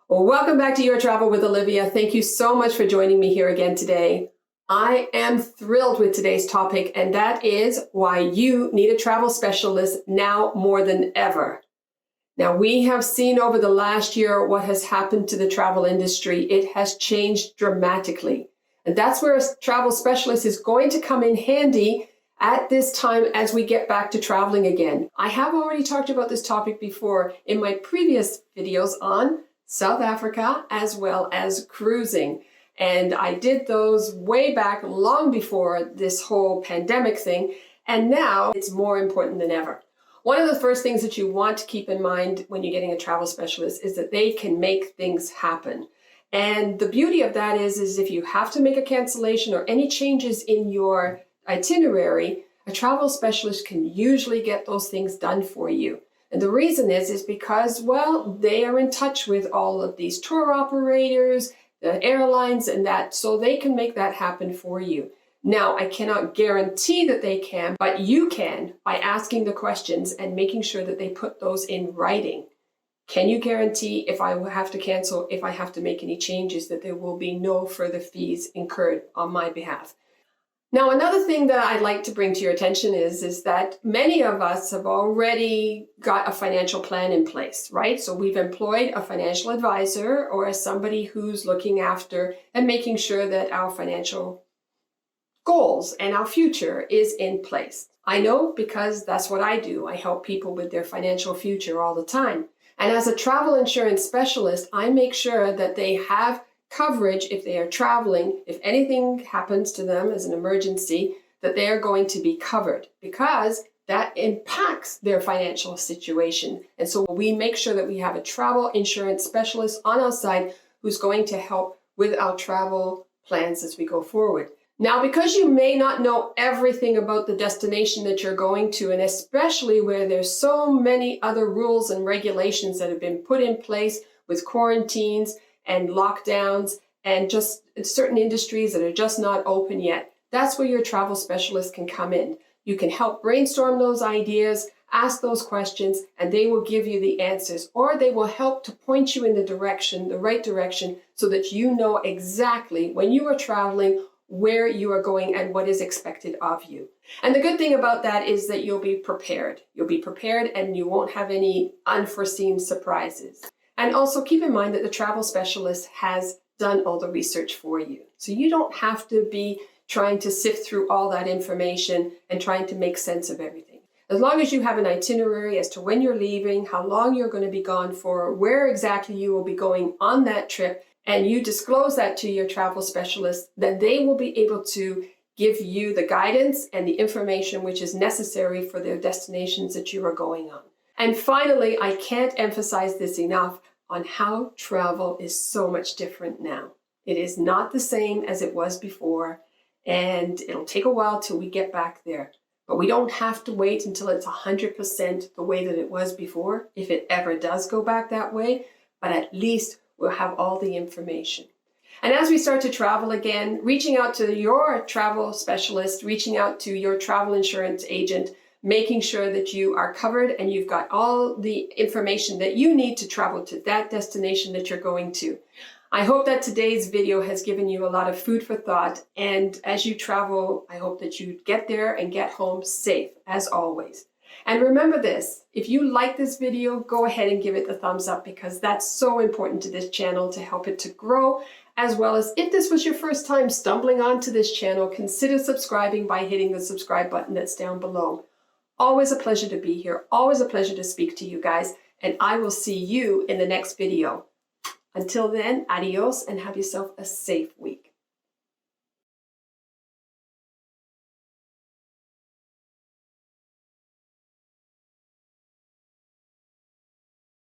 Well, welcome back to Your Travel with Olivia. Thank you so much for joining me here again today. I am thrilled with today's topic, and that is why you need a travel specialist now more than ever. Now, we have seen over the last year what has happened to the travel industry. It has changed dramatically. And that's where a travel specialist is going to come in handy at this time as we get back to traveling again. I have already talked about this topic before in my previous videos on South Africa as well as cruising. And I did those way back long before this whole pandemic thing. And now it's more important than ever. One of the first things that you want to keep in mind when you're getting a travel specialist is that they can make things happen. And the beauty of that is if you have to make a cancellation or any changes in your itinerary, a travel specialist can usually get those things done for you. And the reason is because, well, they are in touch with all of these tour operators, the airlines and that, so they can make that happen for you. Now, I cannot guarantee that they can, but you can by asking the questions and making sure that they put those in writing. Can you guarantee if I have to cancel, if I have to make any changes, that there will be no further fees incurred on my behalf? Now, another thing that I'd like to bring to your attention is that many of us have already got a financial plan in place, right? So we've employed a financial advisor or somebody who's looking after and making sure that our financial goals and our future is in place. I know because that's what I do. I help people with their financial future all the time. And as a travel insurance specialist, I make sure that they have coverage if they are traveling. If anything happens to them as an emergency, that they are going to be covered because that impacts their financial situation. And so we make sure that we have a travel insurance specialist on our side who's going to help with our travel plans as we go forward. Now, because you may not know everything about the destination that you're going to, and especially where there's so many other rules and regulations that have been put in place with quarantines and lockdowns and just certain industries that are just not open yet, that's where your travel specialist can come in. You can help brainstorm those ideas, ask those questions, and they will give you the answers, or they will help to point you in the right direction, so that you know exactly when you are traveling where you are going and what is expected of you. And the good thing about that is that you'll be prepared. You'll be prepared and you won't have any unforeseen surprises. And also keep in mind that the travel specialist has done all the research for you. So you don't have to be trying to sift through all that information and trying to make sense of everything. As long as you have an itinerary as to when you're leaving, how long you're going to be gone for, where exactly you will be going on that trip, and you disclose that to your travel specialist, then they will be able to give you the guidance and the information which is necessary for their destinations that you are going on. And finally, I can't emphasize this enough on how travel is so much different now. It is not the same as it was before, and it'll take a while till we get back there. But we don't have to wait until it's 100% the way that it was before, if it ever does go back that way, but at least we'll have all the information. And as we start to travel again, reaching out to your travel specialist, reaching out to your travel insurance agent, making sure that you are covered and you've got all the information that you need to travel to that destination that you're going to. I hope that today's video has given you a lot of food for thought. And as you travel, I hope that you get there and get home safe, as always. And remember this, if you like this video, go ahead and give it the thumbs up, because that's so important to this channel to help it to grow. As well as, if this was your first time stumbling onto this channel, consider subscribing by hitting the subscribe button that's down below. Always a pleasure to be here, always a pleasure to speak to you guys, and I will see you in the next video. Until then, adios and have yourself a safe week.